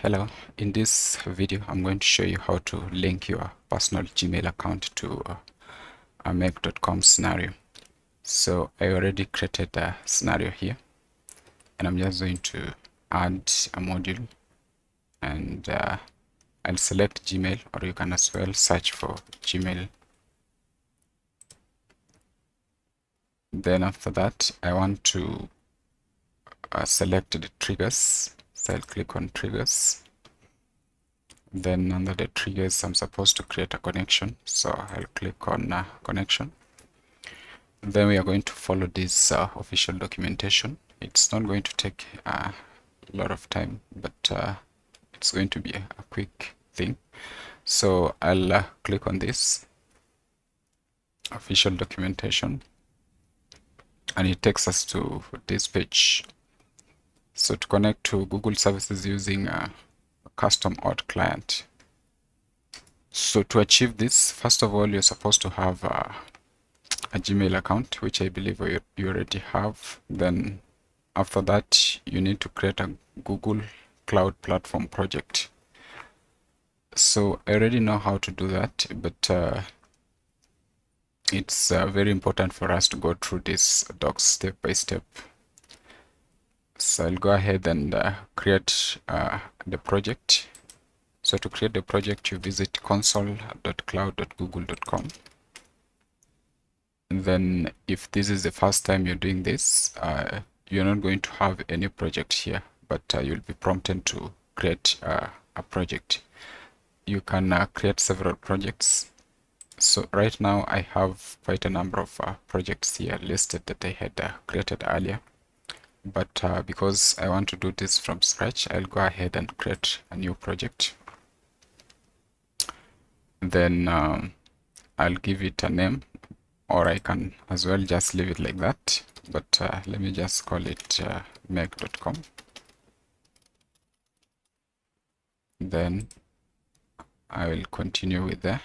Hello, in this video I'm going to show you how to link your personal Gmail account to a make.com scenario. So I already created a scenario here and I'm just going to add a module and I'll select Gmail, or you can as well search for Gmail. Then after that I want to select the triggers, so I'll click on triggers. Then under the triggers, I'm supposed to create a connection. So I'll click on connection. Then we are going to follow this official documentation. It's not going to take a lot of time, but it's going to be a quick thing. So I'll click on this official documentation and it takes us to this page. So to connect to Google services using a custom auth client. So to achieve this, first of all, you're supposed to have a Gmail account, which I believe you already have. Then after that, you need to create a Google Cloud Platform project. So I already know how to do that, but it's very important for us to go through this docs step by step. So I'll go ahead and create the project. So to create the project, you visit console.cloud.google.com. Then if this is the first time you're doing this, you're not going to have any project here, but you'll be prompted to create a project. You can create several projects. So right now I have quite a number of projects here listed that I had created earlier. But because I want to do this from scratch, I'll go ahead and create a new project. Then I'll give it a name, or I can as well just leave it like that. But let me just call it make.com. Then I will continue with the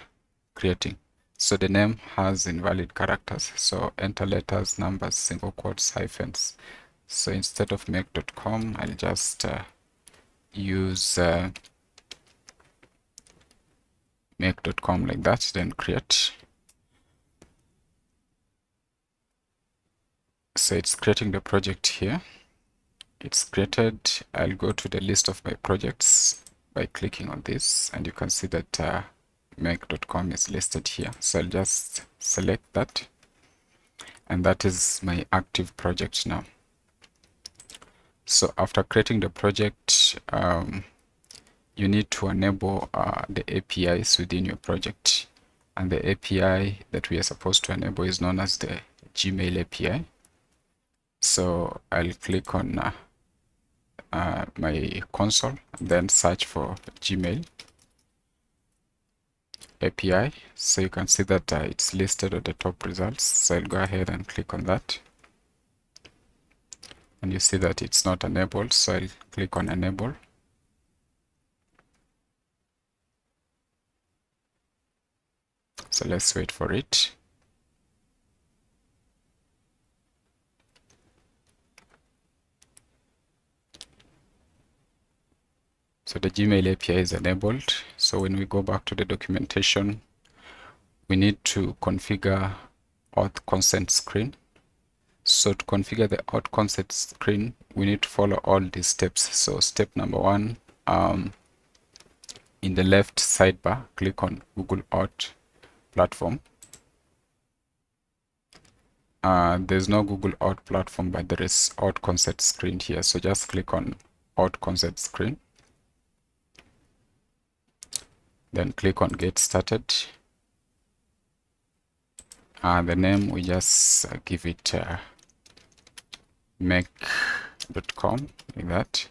creating. So the name has invalid characters, so enter letters, numbers, single quotes, hyphens. So instead of make.com, I'll just use make.com like that, then create. So it's creating the project here. It's created. I'll go to the list of my projects by clicking on this, and you can see that make.com is listed here. So I'll just select that, and that is my active project now. So after creating the project, you need to enable the APIs within your project, and the API that we are supposed to enable is known as the Gmail API. So I'll click on my console and then search for Gmail API. So you can see that it's listed at the top results. So I'll go ahead and click on that, and you see that it's not enabled. So I'll click on enable. So let's wait for it. So the Gmail API is enabled. So when we go back to the documentation, we need to configure auth consent screen. So to configure the auth consent screen, we need to follow all these steps. So step number one, in the left sidebar, click on Google Auth Platform. There's no Google Auth Platform, but there is auth consent screen here. So just click on auth consent screen. Then click on Get Started. The name, we just give it make.com like that.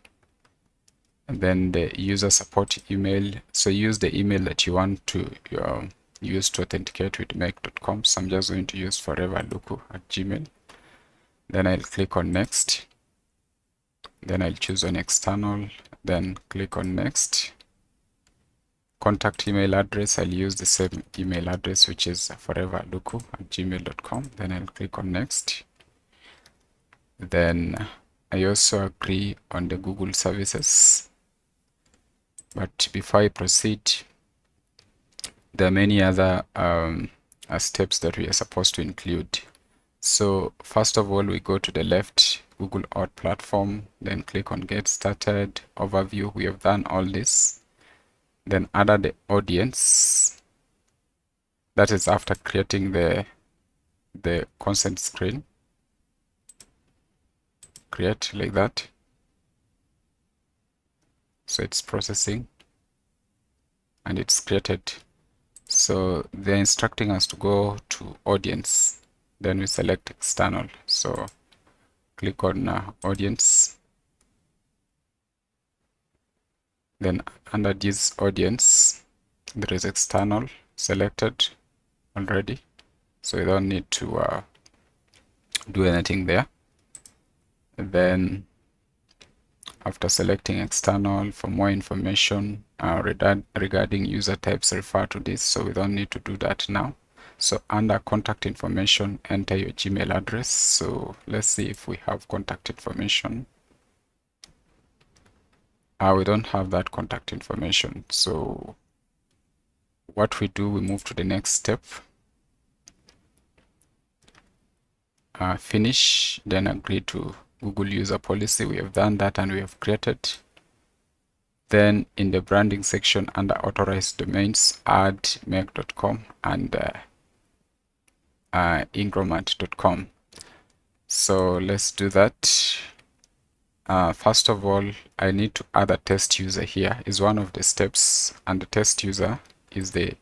And then the user support email. So use the email that you want to use to authenticate with make.com. So I'm just going to use foreverluku@gmail. Then I'll click on next. Then I'll choose on external. Then click on next. Contact email address, I'll use the same email address, which is foreverluku@gmail.com. Then I'll click on next. Then I also agree on the Google services. But before I proceed, there are many other steps that we are supposed to include. So first of all, we go to the left, Google Auth platform, then click on Get Started, Overview. We have done all this. Then add the audience. That is after creating the consent screen. Create like that. So it's processing and it's created. So they're instructing us to go to audience. Then we select external. So click on audience. Then under this audience, there is external selected already. So you don't need to do anything there. Then after selecting external, for more information regarding user types, refer to this. So we don't need to do that now. So under contact information, enter your Gmail address. So let's see if we have contact information. We don't have that contact information. So what we do, we move to the next step. Finish, then agree to Google user policy. We have done that and we have created. Then in the branding section under authorized domains, add make.com and Integromat.com. So let's do that. First of all, I need to add a test user here is one of the steps, and the test user is the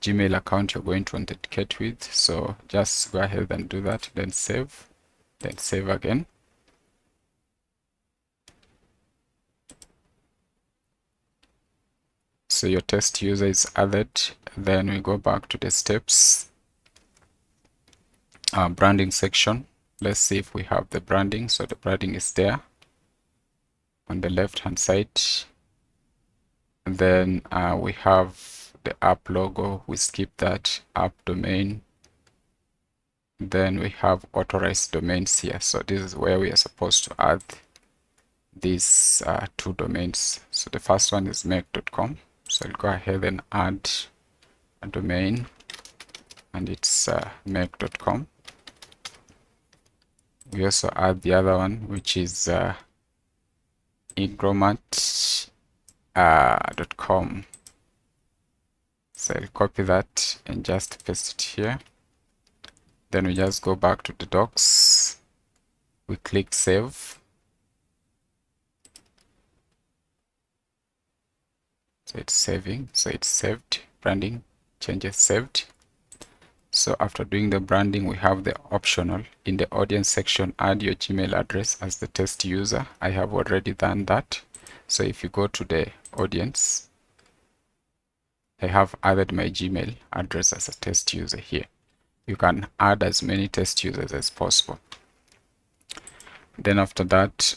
Gmail account you're going to authenticate with. So just go ahead and do that, then save again. So your test user is added. Then we go back to the steps, branding section. Let's see if we have the branding. So the branding is there on the left hand side. And then we have the app logo. We skip that. App domain. Then we have authorized domains here. So this is where we are supposed to add these two domains. So the first one is make.com. So I'll go ahead and add a domain, and it's make.com. We also add the other one, which is Integromat.com. So I'll copy that and just paste it here. Then we just go back to the docs. We click save. So it's saving. So it's saved. Branding changes saved. So after doing the branding, we have the optional in the audience section, add your Gmail address as the test user. I have already done that. So if you go to the audience, I have added my Gmail address as a test user here. You can add as many test users as possible. Then after that,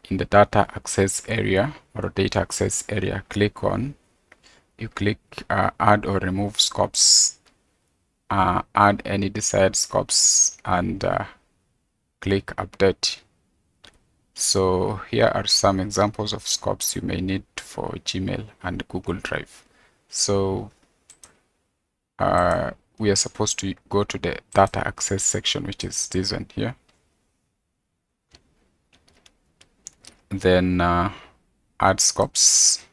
in the data access area or data access area, you click add or remove scopes. Add any desired scopes and click update. So here are some examples of scopes you may need for Gmail and Google Drive. So we are supposed to go to the data access section, which is this one here. Then add scopes.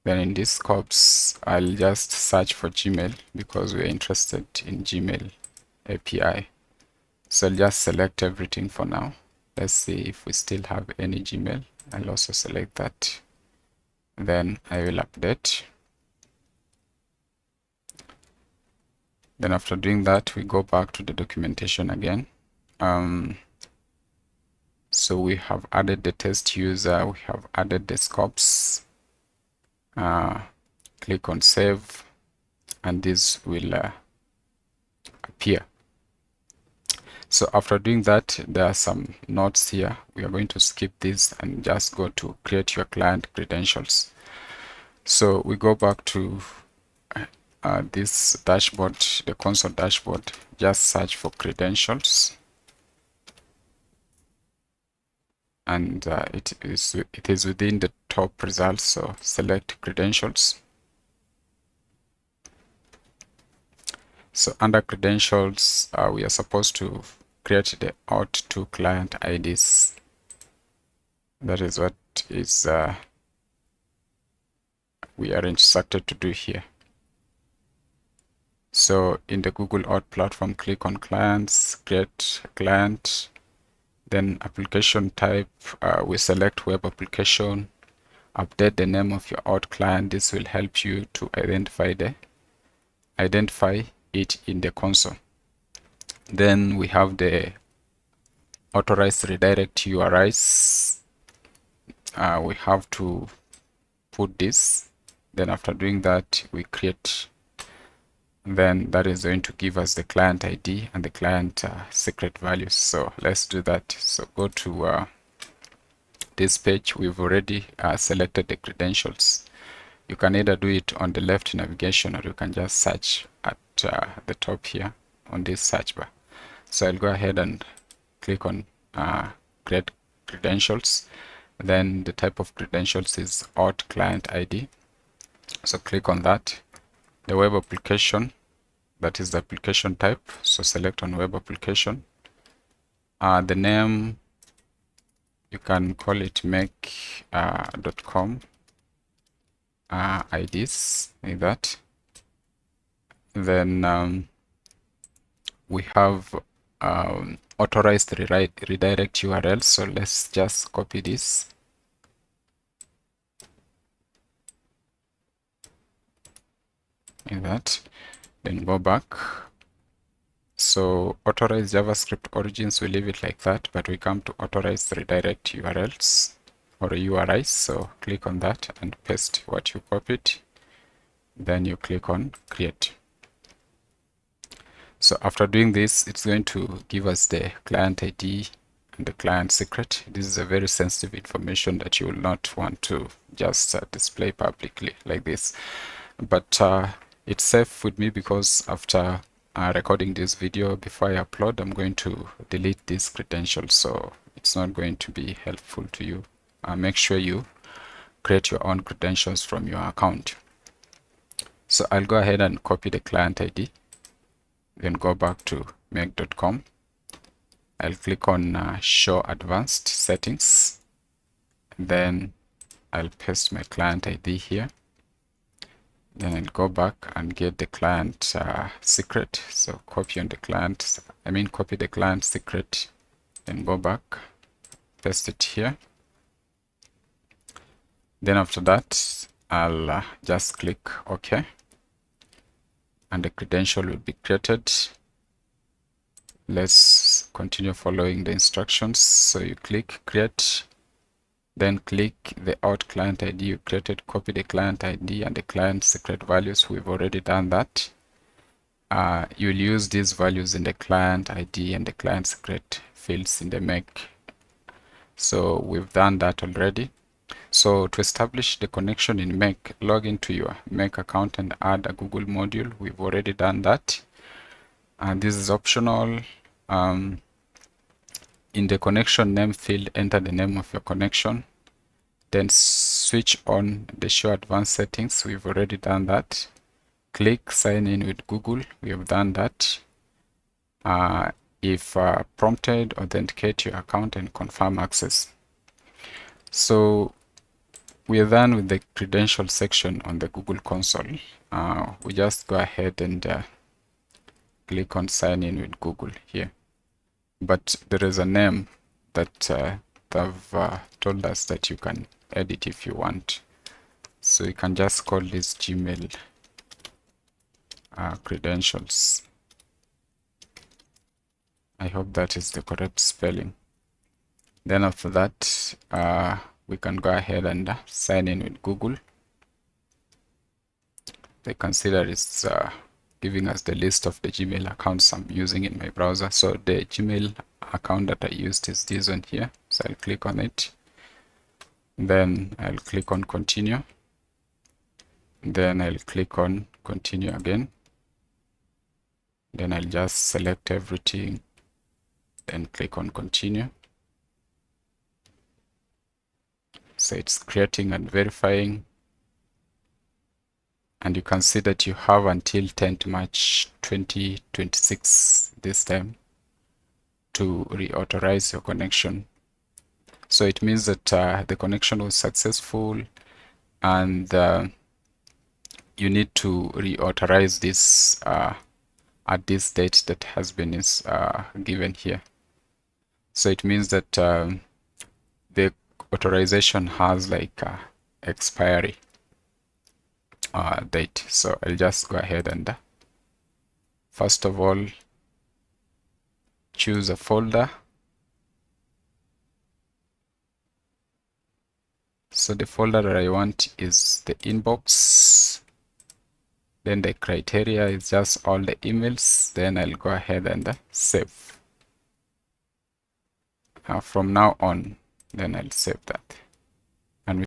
Then in these scopes, I'll just search for Gmail because we're interested in Gmail API. So I'll just select everything for now. Let's see if we still have any Gmail. I'll also select that. Then I will update. Then after doing that, we go back to the documentation again. So we have added the test user, we have added the scopes. Click on save, and this will appear. So after doing that, there are some notes here. We are going to skip this and just go to create your client credentials. So we go back to this dashboard, the console dashboard. Just search for credentials, and it is within the top results. So select credentials. So under credentials, we are supposed to create the auth2 client IDs. That is what is we are instructed to do here. So in the Google Auth platform, click on clients, create client, then application type, we select web application, update the name of your auth client. This will help you to identify it in the console. Then we have the authorized redirect URIs. We have to put this. Then after doing that, we create. Then that is going to give us the client ID and the client secret values. So let's do that. So go to this page. We've already selected the credentials. You can either do it on the left navigation, or you can just search at the top here on this search bar. So I'll go ahead and click on create credentials. Then the type of credentials is auth client ID. So click on that. The web application, that is the application type. So select on web application. The name, you can call it make.com IDs, like that. Then we have authorized redirect URL. So let's just copy this. Like that. Then go back. So authorized JavaScript origins, we leave it like that, but we come to authorized redirect URLs or URIs. So click on that and paste what you copied. Then you click on create. So after doing this, it's going to give us the client ID and the client secret. This is a very sensitive information that you will not want to just display publicly like this. But it's safe with me because after recording this video, before I upload, I'm going to delete these credentials. So it's not going to be helpful to you. Make sure you create your own credentials from your account. So I'll go ahead and copy the client ID. Then go back to make.com. I'll click on show advanced settings. Then I'll paste my client ID here. Then I'll go back and get the client secret. So copy the client secret. Then go back, paste it here. Then after that, I'll just click OK. And the credential will be created. Let's continue following the instructions. So you click create, then click the auth client ID you created, copy the client ID and the client secret values. We've already done that. You'll use these values in the client ID and the client secret fields in the make. So we've done that already. So to establish the connection in Make, log into your Make account and add a Google module. We've already done that. And this is optional. In the connection name field, enter the name of your connection. Then switch on the show advanced settings. We've already done that. Click sign in with Google. We have done that. If prompted, authenticate your account and confirm access. So we are done with the credential section on the Google console. We just go ahead and click on sign in with Google here. But there is a name that they've told us that you can edit if you want. So you can just call this Gmail credentials. I hope that is the correct spelling. Then after that, we can go ahead and sign in with Google. They consider it's giving us the list of the Gmail accounts I'm using in my browser. So the Gmail account that I used is this one here. So I'll click on it. Then I'll click on continue. Then I'll click on continue again. Then I'll just select everything and click on continue. So it's creating and verifying, and you can see that you have until 10th March 2026 this time to reauthorize your connection. So it means that the connection was successful, and you need to reauthorize this at this date that has been given here. So it means that the authorization has like a expiry date. So I'll just go ahead and first of all choose a folder. So the folder that I want is the inbox. Then the criteria is just all the emails. Then I'll go ahead and save. From now on, then I'll save that.